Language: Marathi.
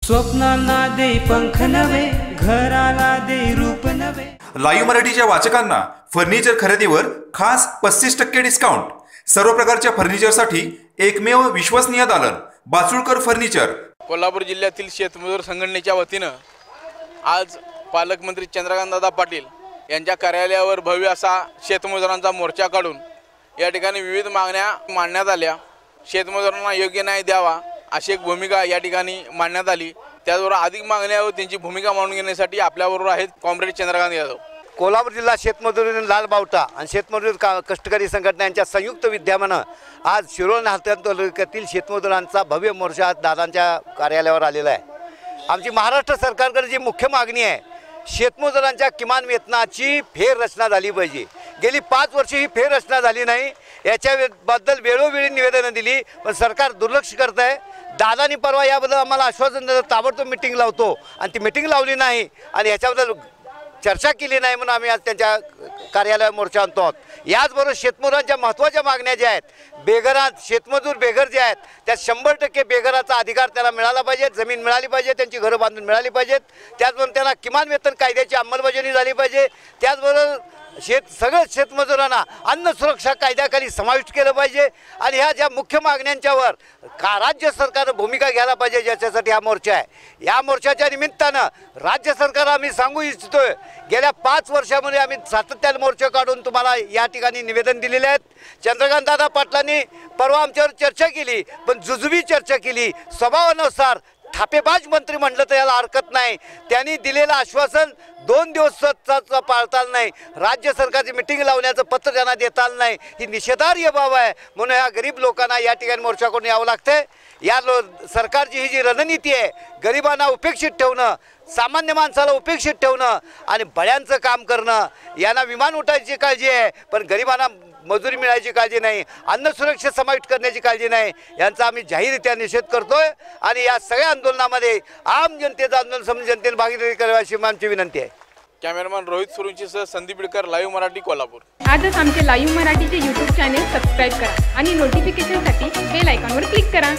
स्वप्नांना दे पंख नवे, घराला दे रूप नवे। लाईव्ह मराठीच्या वाचकांना फर्निचर खरेदीवर खास 35% डिस्काउंट। सर्व प्रकारच्या फर्निचरसाठी एकमेव विश्वसनीय दालन बाचुळकर फर्निचर। कोल्हापूर जिल्ह्यातील शेतमजूर संघटनेच्या वतीनं आज पालकमंत्री चंद्रकांतदादा पाटील यांच्या कार्यालयावर भव्य असा शेतमजुरांचा मोर्चा काढून या ठिकाणी विविध मागण्या मांडण्यात आल्या। शेतमजुरांना योग्य न्याय द्यावा अशी एक भूमिका या ठिकाणी मांडण्यात आली। त्याचबरोबर अधिक मागण्यावर त्यांची भूमिका मांडून घेण्यासाठी आपल्याबरोबर आहेत कॉम्रेड चंद्रकांत यादव। कोल्हापूर जिल्हा शेतमजूर लाल बावटा आणि शेतमजूर कष्टकरी संघटना यांच्या संयुक्त विद्यमानं आज शिरोळ नाहटा तालुक्यातील शेतमजुरांचा भव्य मोर्चा दादांच्या कार्यालयावर आलेला आहे। आमची महाराष्ट्र सरकारकडे जी मुख्य मागणी आहे, शेतमजुरांच्या किमान वेतनाची फेररचना झाली पाहिजे। गेली 5 वर्षे ही फेररचना झाली नाही, याच्याबद्दल वेळोवेळी निवेदनं दिली पण सरकार दुर्लक्ष करत आहे। दादानी परवा याबद्दल आम्हाला आश्वासन दिलं, ताबडतोब मीटिंग लावतो आणि ती मीटिंग लावली नाही आणि याच्याबद्दल चर्चा केली नाही म्हणून आम्ही आज त्यांच्या कार्यालयावर मोर्चा आणतो आहोत। याचबरोबर शेतमजुरांच्या महत्त्वाच्या मागण्या ज्या आहेत, बेघरात शेतमजूर बेघर जे आहेत त्यात 100% बेघराचा अधिकार त्याला मिळाला पाहिजे, जमीन मिळाली पाहिजे, त्यांची घरं बांधून मिळाली पाहिजेत। त्याचबरोबर त्यांना किमान वेतन कायद्याची अंमलबजावणी झाली पाहिजे। त्याचबरोबर सगळ्या शेतमजुरांना अन्न सुरक्षा कायद्याखाली समाविष्ट केलं पाहिजे आणि ह्या ज्या मुख्य मागण्यांच्यावर राज्य सरकारनं भूमिका घ्यायला पाहिजे, ज्याच्यासाठी हा मोर्चा आहे। या मोर्चाच्या निमित्तानं राज्य सरकार आम्ही सांगू इच्छितोय, गेल्या 5 वर्षामध्ये आम्ही सातत्याने मोर्चे काढून तुम्हाला या ठिकाणी निवेदन दिलेले आहेत। चंद्रकांतदादा पाटलांनी परवा आमच्यावर चर्चा केली पण जुजबी चर्चा केली, स्वभावानुसार थापेबाज मंत्री म्हटलं तर याला हरकत नाही। त्यांनी दिलेलं आश्वासन 2 दिवस पाळता नाही, राज्य सरकारची मीटिंग लावण्याचं पत्र त्यांना देता आलं नाही, ही निषेधार्ह बाब आहे। म्हणून ह्या गरीब लोकांना या ठिकाणी मोर्चा करून यावं लागतंय। या सरकारची ही जी रणनीती आहे, गरिबांना उपेक्षित ठेवणं, सामान्य माणसाला उपेक्षित ठेवणं आणि बळ्यांचं काम करणं, यांना विमान उठायची काळजी आहे पण गरिबांना मजुरी मिळायची काळजी नाही, अन्न सुरक्षा समाविष्ट करण्याची काळजी नाही, यांचा आम्ही जाहीररित्या निषेध करतोय आणि या सगळ्या आंदोलनामध्ये आम जनतेचं आंदोलन समजून जनतेने भागीदारी करावी अशी आमची विनंती आहे। कॅमेरामॅन रोहित सुरुंचीसह संदीप बिडकर, लाईव्ह मराठी, कोल्हापूर। आजच आमचे लाईव्ह मराठीचे YouTube चॅनेल सबस्क्राईब करा आणि नोटिफिकेशनसाठी बेल आयकॉनवर क्लिक करा।